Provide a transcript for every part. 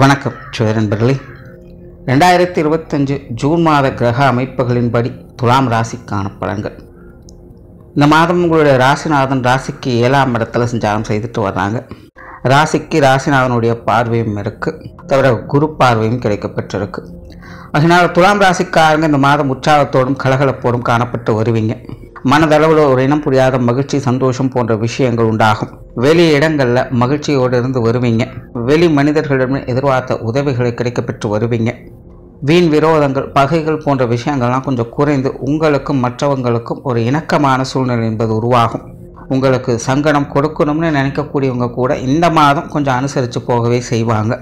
வணக்கம் நண்பர்களே. 2025 ஜூன் மாத கிரக அமைப்புகளின்படி துலாம் ராசிக்கான பலன்கள். இந்த மாதம் உங்களுடைய ராசிநாதன் ராசிக்கு 7ஆம் இடத்துல சஞ்சாரம் செய்துட்டு வர்றாங்க. ராசிக்கு ராசிநாதனுடைய பார்வையும் இருக்குது, தவிர குரு பார்வையும் கிடைக்கப்பட்டிருக்கு. அதனால் துலாம் ராசிக்காரங்க இந்த மாதம் உற்சாகத்தோடும் கலகலப்போடும் காணப்பட்டு வருவீங்க. மனதளவில் ஒரு இனம் புரியாத மகிழ்ச்சி, சந்தோஷம் போன்ற விஷயங்கள் உண்டாகும். வெளி இடங்களில் மகிழ்ச்சியோடு இருந்து வருவீங்க. வெளி மனிதர்களிடம் எதிர்பார்த்த உதவிகளை கிடைக்கப்பெற்று வருவீங்க. வீண் விரோதங்கள், பகைகள் போன்ற விஷயங்கள்லாம் கொஞ்சம் குறைந்து உங்களுக்கும் மற்றவங்களுக்கும் ஒரு இணக்கமான சூழ்நிலை என்பது உருவாகும். உங்களுக்கு சங்கடம் கொடுக்கணும்னு நினைக்கக்கூடியவங்க கூட இந்த மாதம் கொஞ்சம் அனுசரித்து போகவே செய்வாங்க.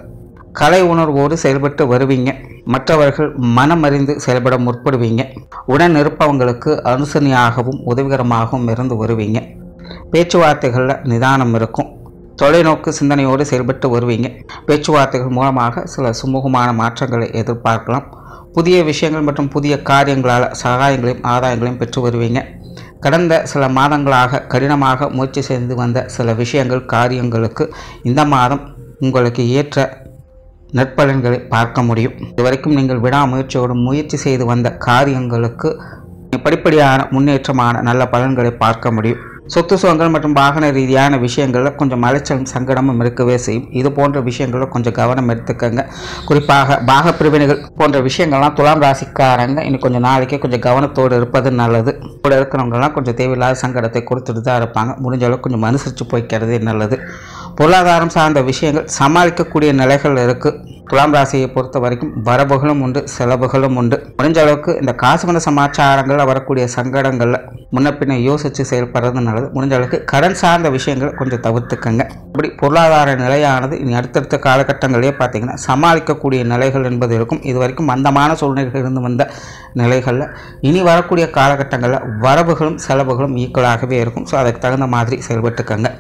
கலை உணர்வோடு செயல்பட்டு வருவீங்க. மற்றவர்கள் மனமறிந்து செயல்பட முற்படுவீங்க. உடன் இருப்பவங்களுக்கு அனுசரணையாகவும் உதவிகரமாகவும் இருந்து வருவீங்க. பேச்சுவார்த்தைகளில் நிதானம் இருக்கும். தொலைநோக்கு சிந்தனையோடு செயல்பட்டு வருவீங்க. பேச்சுவார்த்தைகள் மூலமாக சில சுமூகமான மாற்றங்களை எதிர்பார்க்கலாம். புதிய விஷயங்கள் மற்றும் புதிய காரியங்களால் சகாயங்களையும் ஆதாயங்களையும் பெற்று வருவீங்க. கடந்த சில மாதங்களாக கடினமாக முயற்சி செய்து வந்த சில விஷயங்கள், காரியங்களுக்கு இந்த மாதம் உங்களுக்கு ஏற்ற நற்பலன்களை பார்க்க முடியும். இதுவரைக்கும் நீங்கள் விடாமுயற்சியோடு முயற்சி செய்து வந்த காரியங்களுக்கு படிப்படியான முன்னேற்றமான நல்ல பலன்களை பார்க்க முடியும். சொத்து சுகங்கள் மற்றும் வாகன ரீதியான விஷயங்களில் கொஞ்சம் அலைச்சலும் சங்கடமும் இருக்கவே செய்யும். இது போன்ற விஷயங்களில் கொஞ்சம் கவனம் எடுத்துக்கங்க. குறிப்பாக பாகப்பிரிவினைகள் போன்ற விஷயங்கள்லாம் துலாம் ராசிக்காரங்க இன்னும் கொஞ்சம் நாளைக்கு கொஞ்சம் கவனத்தோடு இருப்பது நல்லது. கூட இருக்கிறவங்கலாம் கொஞ்சம் தேவையில்லாத சங்கடத்தை கொடுத்துட்டு தான் இருப்பாங்க. முடிஞ்ச அளவுக்கு கொஞ்சம் அனுசரித்து போய்க்கிறதே நல்லது. பொருளாதாரம் சார்ந்த விஷயங்கள் சமாளிக்கக்கூடிய நிலைகள் இருக்குது. துலாம் ராசியை பொறுத்த வரைக்கும் வரவுகளும் உண்டு, செலவுகளும் உண்டு. முடிஞ்ச அளவுக்கு இந்த காசுமந்த சமாச்சாரங்களில் வரக்கூடிய சங்கடங்களில் முன்ன பின்ன யோசித்து செயல்படுறது நல்லது. முடிஞ்ச அளவுக்கு கடன் சார்ந்த விஷயங்களை கொஞ்சம் தவிர்த்துக்கங்க. இப்படி பொருளாதார நிலையானது இனி அடுத்தடுத்த காலகட்டங்களிலே பார்த்தீங்கன்னா சமாளிக்கக்கூடிய நிலைகள் என்பது இருக்கும். இது வரைக்கும் மந்தமான சூழ்நிலைகள் இருந்து வந்த நிலைகளில் இனி வரக்கூடிய காலகட்டங்களில் வரவுகளும் செலவுகளும் ஈக்குவலாகவே இருக்கும். ஸோ அதுக்கு தகுந்த மாதிரி செயல்பட்டுக்கங்க.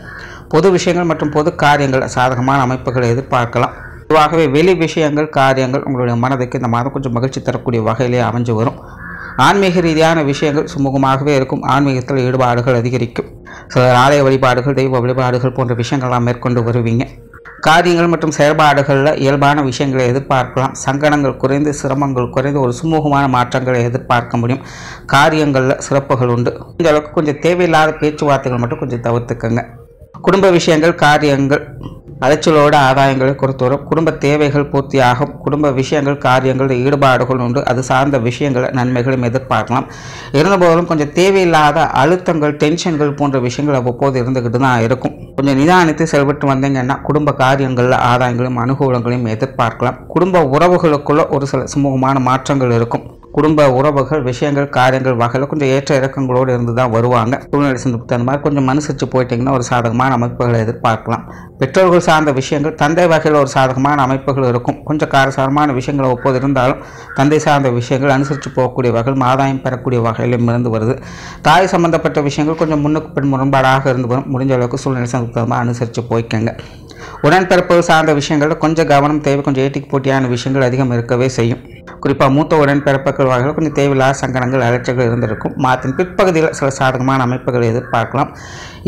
பொது விஷயங்கள் மற்றும் பொது காரியங்கள் சாதகமான அமைப்புகளை எதிர்பார்க்கலாம். பொதுவாகவே வெளி விஷயங்கள், காரியங்கள் உங்களுடைய மனதுக்கு இந்த மாதம் கொஞ்சம் மகிழ்ச்சி தரக்கூடிய வகையிலே அமைஞ்சு வரும். ஆன்மீக ரீதியான விஷயங்கள் சுமூகமாகவே இருக்கும். ஆன்மீகத்தில் ஈடுபாடுகள் அதிகரிக்கும். சில ஆலய வழிபாடுகள், தெய்வ வழிபாடுகள் போன்ற விஷயங்கள்லாம் மேற்கொண்டு வருவீங்க. காரியங்கள் மற்றும் செயல்பாடுகளில் இயல்பான விஷயங்களை எதிர்பார்க்கலாம். சங்கடங்கள் குறைந்து, சிரமங்கள் குறைந்து ஒரு சுமூகமான மாற்றங்களை எதிர்பார்க்க முடியும். காரியங்களில் சிறப்புகள் உண்டு. இந்த அளவுக்கு கொஞ்சம் தேவையில்லாத பேச்சுவார்த்தைகள் மட்டும் கொஞ்சம் தவிர்த்துக்கங்க. குடும்ப விஷயங்கள், காரியங்கள் அலைச்சலோட ஆதாயங்களை கொடுத்து வரும். குடும்ப தேவைகள் பூர்த்தியாகும். குடும்ப விஷயங்கள், காரியங்கள் ஈடுபாடுகள் உண்டு. அது சார்ந்த விஷயங்களை நன்மைகளும் எதிர்பார்க்கலாம். இருந்தபோதும் கொஞ்சம் தேவையில்லாத அழுத்தங்கள், டென்ஷன்கள் போன்ற விஷயங்கள் அவ்வப்போது இருந்துக்கிட்டு தான் இருக்கும். கொஞ்சம் நிதானித்து செயல்பட்டு வந்தீங்கன்னா குடும்ப காரியங்களில் ஆதாயங்களையும் அனுகூலங்களையும் எதிர்பார்க்கலாம். குடும்ப உறவுகளுக்குள்ள ஒரு சில சுமூகமான மாற்றங்கள் இருக்கும். குடும்ப உறவுகள், விஷயங்கள், காரியங்கள் வகையில் கொஞ்சம் ஏற்ற இறக்கங்களோடு இருந்து தான் வருவாங்க. சூழ்நிலை சந்தர்ப்பத்தை அந்த மாதிரி கொஞ்சம் அனுசரித்து போயிட்டீங்கன்னா ஒரு சாதகமான அமைப்புகளை எதிர்பார்க்கலாம். பெற்றோர்கள் சார்ந்த விஷயங்கள், தந்தை வகையில் ஒரு சாதகமான அமைப்புகள் இருக்கும். கொஞ்சம் காரசாரமான விஷயங்கள் ஒப்போது இருந்தாலும் தந்தை சார்ந்த விஷயங்கள் அனுசரித்து போகக்கூடிய வகையில் ஆதாயம் பெறக்கூடிய வகையிலும் இருந்து வருது. தாய் சம்பந்தப்பட்ட விஷயங்கள் கொஞ்சம் முன்னுக்கு பின் முரண்பாடாக இருந்து வரும். முடிஞ்ச அளவுக்கு சூழ்நிலை சந்தர்ப்பமாக அனுசரித்து போய்க்கங்க. உடன்பிறப்புகள் சார்ந்த விஷயங்களில் கொஞ்சம் கவனம் தேவை. கொஞ்சம் ஏட்டிக்கு போட்டியான விஷயங்கள் அதிகம் இருக்கவே செய்யும். குறிப்பாக மூத்த உடன்பிறப்புகள் வகையில் கொஞ்சம் தேவையில்லாத சங்கடங்கள், அலைச்சல்கள் இருந்திருக்கும். மாதத்தின் பிற்பகுதியில் சில சாதகமான அமைப்புகளை எதிர்பார்க்கலாம்.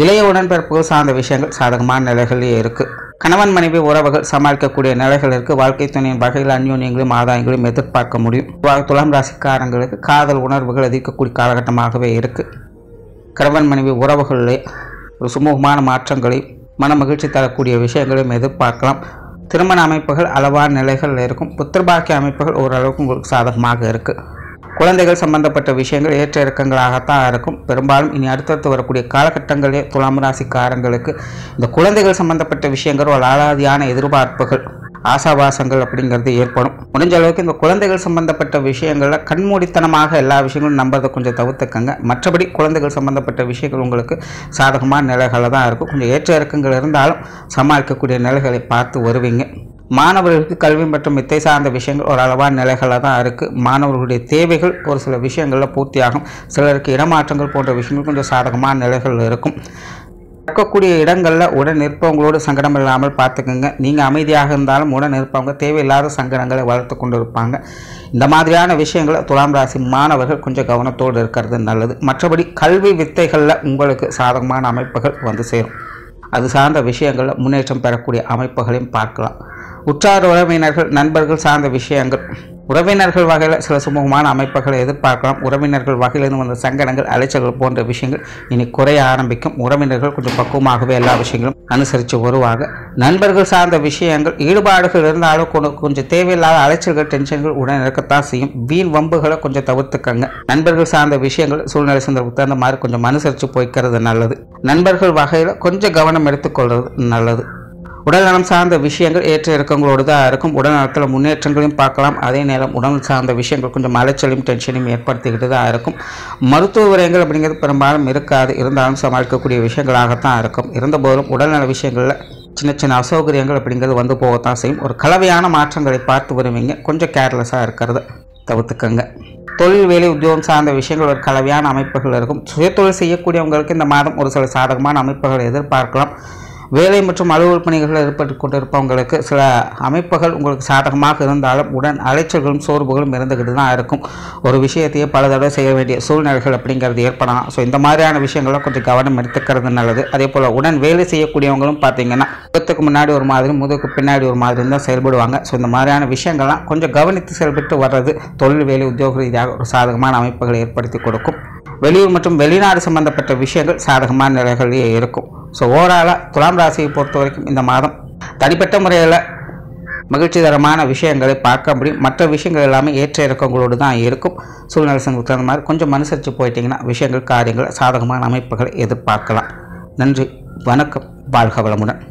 இளைய உடன்பிறப்புகள் சார்ந்த விஷயங்கள் சாதகமான நிலைகளே இருக்குது. கணவன் மனைவி உறவுகள் சமாளிக்கக்கூடிய நிலைகள் இருக்குது. வாழ்க்கை துணையின் வகையில் அந்யோன்யங்களையும் ஆதாயங்களையும் எதிர்பார்க்க முடியும். துலாம் ராசிக்காரங்களுக்கு காதல் உணர்வுகள் அதிகக்கூடிய காலகட்டமாகவே இருக்குது. கணவன் மனைவி உறவுகளிலே ஒரு சுமூகமான மாற்றங்களை, மன மகிழ்ச்சி தரக்கூடிய விஷயங்களையும் எதிர்பார்க்கலாம். திருமண அமைப்புகள் அளவான நிலைகள் இருக்கும். புத்திரபாக்கிய அமைப்புகள் ஓரளவுக்கு உங்களுக்கு சாதகமாக இருக்குது. குழந்தைகள் சம்பந்தப்பட்ட விஷயங்கள் ஏற்ற இறக்கங்களாகத்தான் இருக்கும். பெரும்பாலும் இனி அடுத்தடுத்து வரக்கூடிய காலகட்டங்களே துலாம் ராசிக்காரங்களுக்கு இந்த குழந்தைகள் சம்பந்தப்பட்ட விஷயங்கள் ஒரு அலாதியான எதிர்பார்ப்புகள், ஆசாபாசங்கள் அப்படிங்கிறது ஏற்படும். முடிஞ்ச அளவுக்கு இந்த குழந்தைகள் சம்பந்தப்பட்ட விஷயங்களில் கண்மூடித்தனமாக எல்லா விஷயங்களும் நம்புறதை கொஞ்சம் தவிர்த்துக்கங்க. மற்றபடி குழந்தைகள் சம்பந்தப்பட்ட விஷயங்கள் உங்களுக்கு சாதகமான நிலைகளில் தான் இருக்கும். கொஞ்சம் ஏற்ற இறக்கங்கள் இருந்தாலும் சமாளிக்கக்கூடிய நிலைகளை பார்த்து வருவீங்க. மாணவர்களுக்கு கல்வி மற்றும் வித்தை சார்ந்த விஷயங்கள் ஒரு அளவான நிலைகளில் தான் இருக்குது. மாணவர்களுடைய தேவைகள் ஒரு சில விஷயங்களில் பூர்த்தியாகும். சிலருக்கு இடமாற்றங்கள் போன்ற விஷயங்கள் கொஞ்சம் சாதகமான நிலைகள் இருக்கும். இருக்கக்கூடிய இடங்களில் உடன் நிற்பவங்களோடு சங்கடம் இல்லாமல் பார்த்துக்கோங்க. நீங்கள் அமைதியாக இருந்தாலும் உடன் நிற்பவங்க தேவையில்லாத சங்கடங்களை வளர்த்து கொண்டு இருப்பாங்க. இந்த மாதிரியான விஷயங்களை துலாம் ராசி மாணவர்கள் கொஞ்சம் கவனத்தோடு இருக்கிறது நல்லது. மற்றபடி கல்வி வித்தைகளில் உங்களுக்கு சாதகமான அமைப்புகள் வந்து சேரும். அது சார்ந்த விஷயங்களில் முன்னேற்றம் பெறக்கூடிய அமைப்புகளையும் பார்க்கலாம். உற்றார் உறவினர்கள் நண்பர்கள் சார்ந்த விஷயங்கள், உறவினர்கள் வகையில் சில சுமூகமான அமைப்புகளை எதிர்பார்க்கலாம். உறவினர்கள் வகையிலிருந்து வந்த சங்கடங்கள், அலைச்சல்கள் போன்ற விஷயங்கள் இனி குறைய ஆரம்பிக்கும். உறவினர்கள் கொஞ்சம் பக்குவமாகவே எல்லா விஷயங்களும் அனுசரித்து வருவாங்க. நண்பர்கள் சார்ந்த விஷயங்கள், ஈடுபாடுகள் இருந்தாலும் கொஞ்சம் தேவையில்லாத அலைச்சல்கள், டென்ஷன்கள் உடன் இருக்கத்தான் செய்யும். வீண் வம்புகளை கொஞ்சம் தவிர்த்துக்கங்க. நண்பர்கள் சார்ந்த விஷயங்கள் சூழ்நிலை சந்தர்ப்பத்துக்கு தகுந்த மாதிரி கொஞ்சம் அனுசரித்து போய்க்கிறது நல்லது. நண்பர்கள் வகையில் கொஞ்சம் கவனம் எடுத்துக்கொள்வது நல்லது. உடல்நலம் சார்ந்த விஷயங்கள் ஏற்ற இறக்கங்களோடு தான் இருக்கும். உடல்நலத்தில் முன்னேற்றங்களையும் பார்க்கலாம். அதே நேரம் உடல் சார்ந்த விஷயங்கள் கொஞ்சம் அலைச்சலையும் டென்ஷனையும் ஏற்படுத்திக்கிட்டு தான் இருக்கும். மருத்துவ விரயங்கள் அப்படிங்கிறது பெரும்பாலும் இருக்காது. இருந்தாலும் சமாளிக்கக்கூடிய விஷயங்களாகத்தான் இருக்கும். இருந்தபோதும் உடல்நல விஷயங்களில் சின்ன சின்ன அசௌகரியங்கள் அப்படிங்கிறது வந்து போகத்தான் செய்யும். ஒரு கலவையான மாற்றங்களை பார்த்து வருவீங்க. கொஞ்சம் கேர்லெஸ்ஸாக இருக்கிறத தவிர்த்துக்கங்க. தொழில், வேலை, உத்தியோகம் சார்ந்த விஷயங்கள் ஒரு கலவையான அமைப்புகள் இருக்கும். சுயதொழில் செய்யக்கூடியவங்களுக்கு இந்த மாதம் ஒரு சில சாதகமான அமைப்புகளை எதிர்பார்க்கலாம். வேலை மற்றும் அலுவல் பணிகளில் ஏற்பட்டு கொண்டிருப்பவங்களுக்கு சில அமைப்புகள் உங்களுக்கு சாதகமாக இருந்தாலும் உடன் அலைச்சல்களும் சோர்வுகளும் இருந்துக்கிட்டு தான் இருக்கும். ஒரு விஷயத்தையே பல தடவை செய்ய வேண்டிய சூழ்நிலைகள் அப்படிங்கிறது ஏற்படலாம். ஸோ இந்த மாதிரியான விஷயங்கள்லாம் கொஞ்சம் கவனம் எடுத்துக்கிறது நல்லது. அதே போல் உடன் வேலை செய்யக்கூடியவங்களும் பார்த்தீங்கன்னா முகத்துக்கு முன்னாடி ஒரு மாதிரி, முதுகுக்கு பின்னாடி ஒரு மாதிரி தான் செயல்படுவாங்க. ஸோ இந்த மாதிரியான விஷயங்கள்லாம் கொஞ்சம் கவனித்து செயல்பட்டு வர்றது தொழில், வேலை, உத்தியோக ரீதியாக ஒரு சாதகமான அமைப்புகளை ஏற்படுத்தி கொடுக்கும். வெளியூர் மற்றும் வெளிநாடு சம்பந்தப்பட்ட விஷயங்கள் சாதகமான நிலைகளிலே இருக்கும். ஸோ ஓவராலாக துலாம் ராசியை பொறுத்த வரைக்கும் இந்த மாதம் தனிப்பட்ட முறையில் மகிழ்ச்சி தரமான விஷயங்களை பார்க்க முடியும். மற்ற விஷயங்கள் எல்லாமே ஏற்ற இறக்கங்களோடு தான் இருக்கும். சூழ்நிலை சங்கத்துக்கு தகுந்த மாதிரி கொஞ்சம் அனுசரித்து போயிட்டீங்கன்னா விஷயங்கள், காரியங்கள், சாதகமான அமைப்புகளை எதிர்பார்க்கலாம். நன்றி, வணக்கம், வாழ்க வளமுடன்.